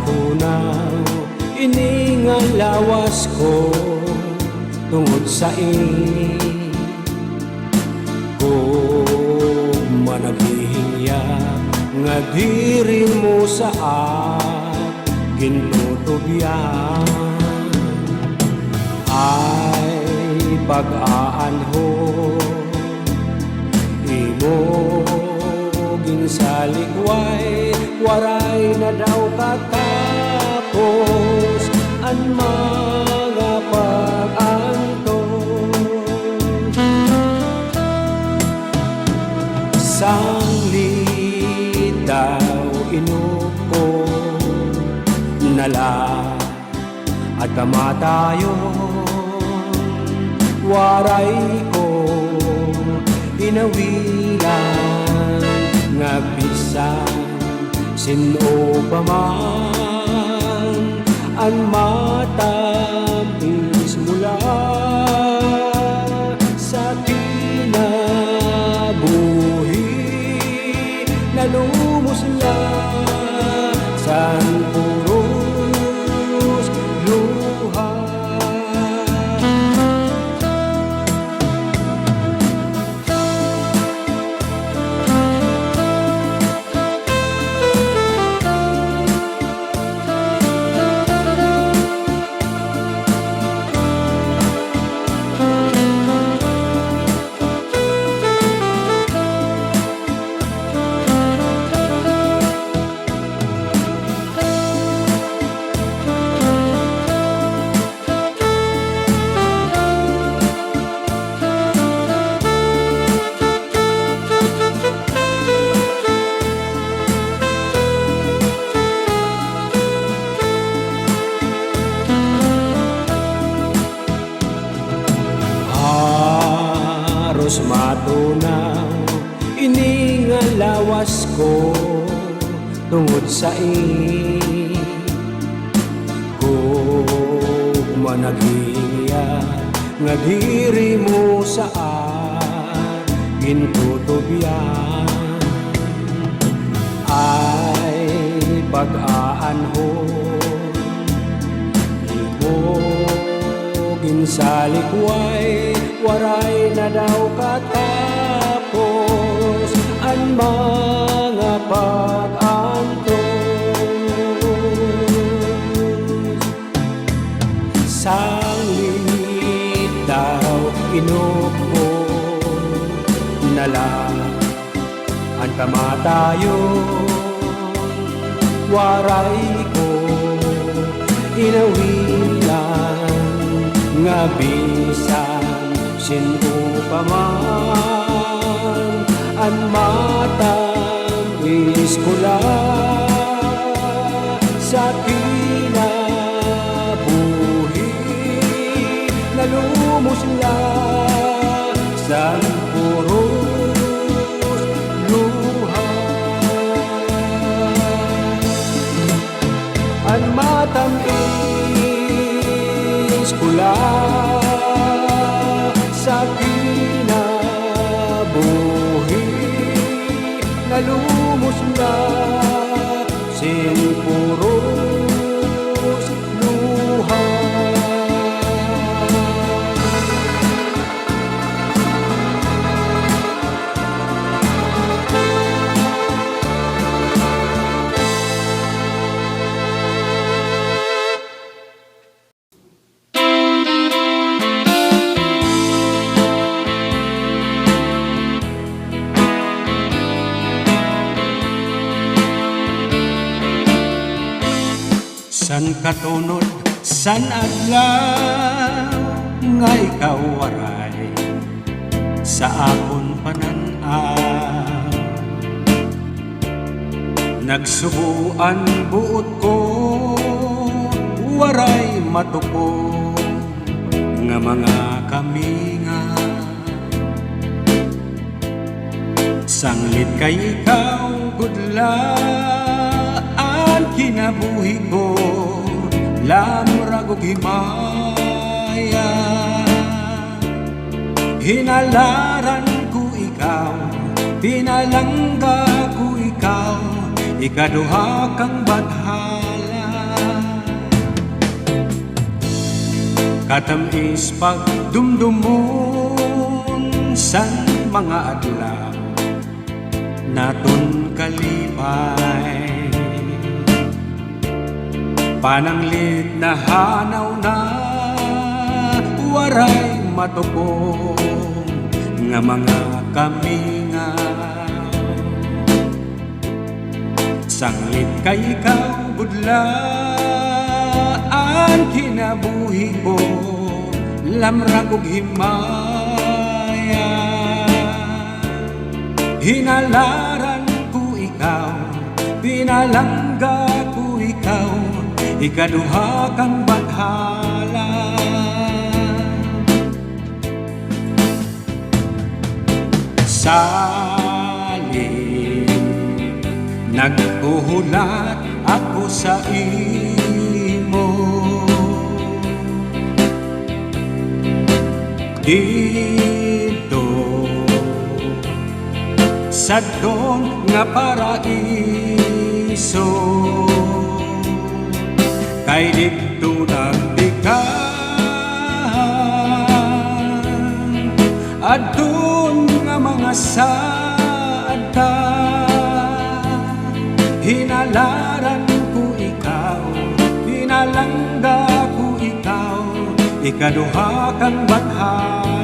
matunaw iningal lawas ko tungod sa kung managhihinyak nga diri mo sa ginutubyan ay pag-aanhon imo ginsaligway waray na daw katapos ang mga pag-antos sanglit daw inuko nala at kamatayon waray ko inawilan nga bisan sino pa man ang matambis mula sa kinabuhi na lumusla sa puros luha. Haros matunaw iningal lawas ko tungod sa kung managhihinyak nga diri mo sa ginutubyan ay pag-aanhon imo ginsaligway waray na daw katapos ang mga pag-antos sanglit daw inuko nala ang kamatayon waray ko inawilan nga bisan sino pa man ang matambis mula sa kinabuhi na lumusla sa puros luha ang matambis mula sa kinabuhi na lumusla sin puros luha. San katunod, san adlaw nga ikaw waray sa akon panan-aw nagsubuan buot ko waray matupo nga mga kaminga sanglit kay ikaw gudlaan kinabuhi ko lamurag og himaya hinalaran ko ikaw pinalangga ko ikaw ikaduha kang badhala katamis pagdumdumon san mga adlaw naton kalipay. Pananglit na hanaw na waray matupong nga mga kamingaw. Sanglit kay ikaw budlaan kinabuhi ko, lamrag ug himaya. Hinalaran ko ikaw, pinalangga ko ikaw, ikaduha kang bathala. Saling nagkuhulat ako sa imo, dito sa dong nga paraiso, kay dito nagtikan adun nga mga sada. Hinalaran ko ikaw, pinalangga ko ikaw, ikaduha kang bathala.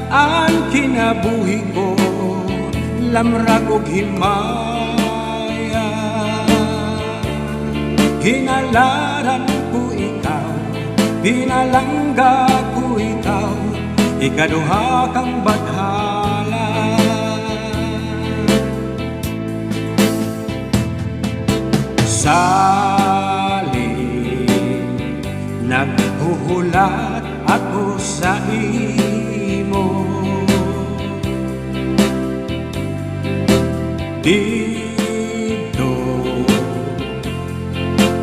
Ang kinabuhi ko, lamrag ug himaya. Hinalaran ko ikaw, pinalangga ko ikaw, ikaduha kang bathala. Saling naghuhulat ako sa imo, dito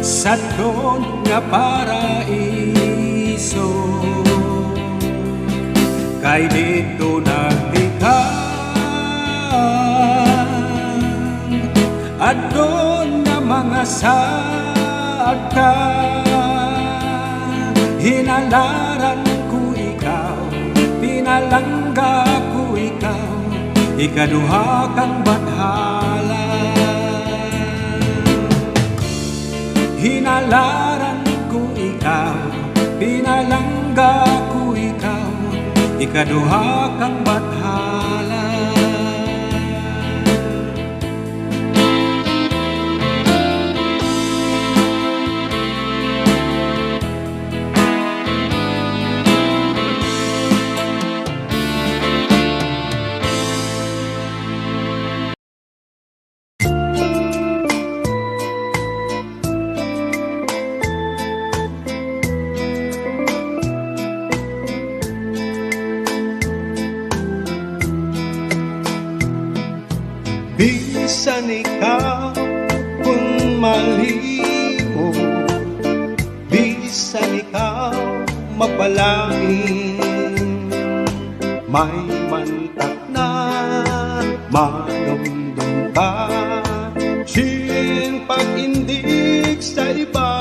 sa doon nga paraiso, kay dito nagtikan adon nga mga sada. Hinalaran ko ikaw, pinalangga ko ikaw, ikaduha kang bathala. Hinalaran ko ikaw, pinalangga ko ikaw, ikaduha kang bathala. Bisan ikaw kung malimo, bisan ikaw mapalangin, may mantak na manumdum ka, sin pag-indig sa iba.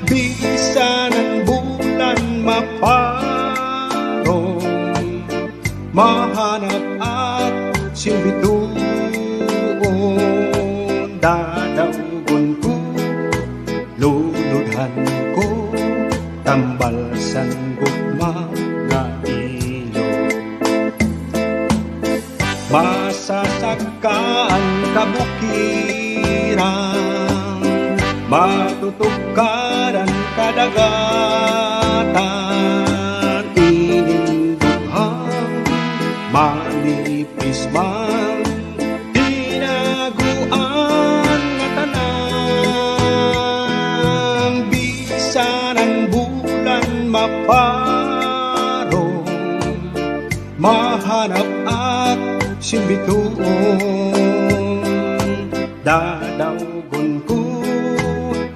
Bisan ang bulan maparong, mahanap at simbituon, dadaugon ko, luludhan ko, tambal sanggok mga ilog. Masasagkaan kabukiran, matutugkaran kadagatan, ininduhang manipis man, tinaguan nga tanan. Bisan maparong mahanap at simbituon. Dadawgon ko,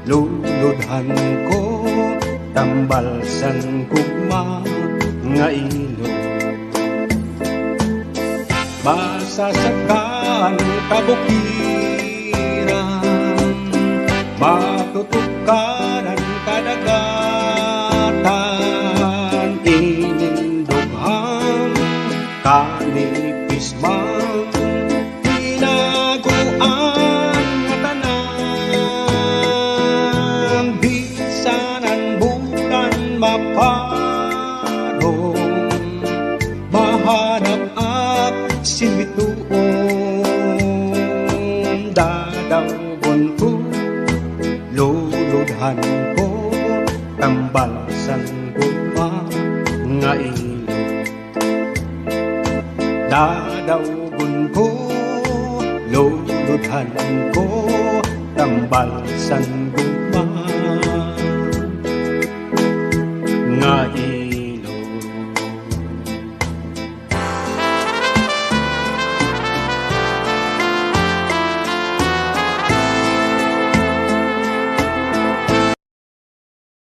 luludhan ko, tambalsan gugma nga ilog. Masasakan kabukiran, matutukaran kadagatan, inindughang kanipis man, tinaguan nga tanan, bisanan bukan maparong mahanap at simbituon. Dadawgon ko, luludhan ko, tambalsan gugma nga ilog. Dadawgon ko, luludhan ko, tambalsan gugma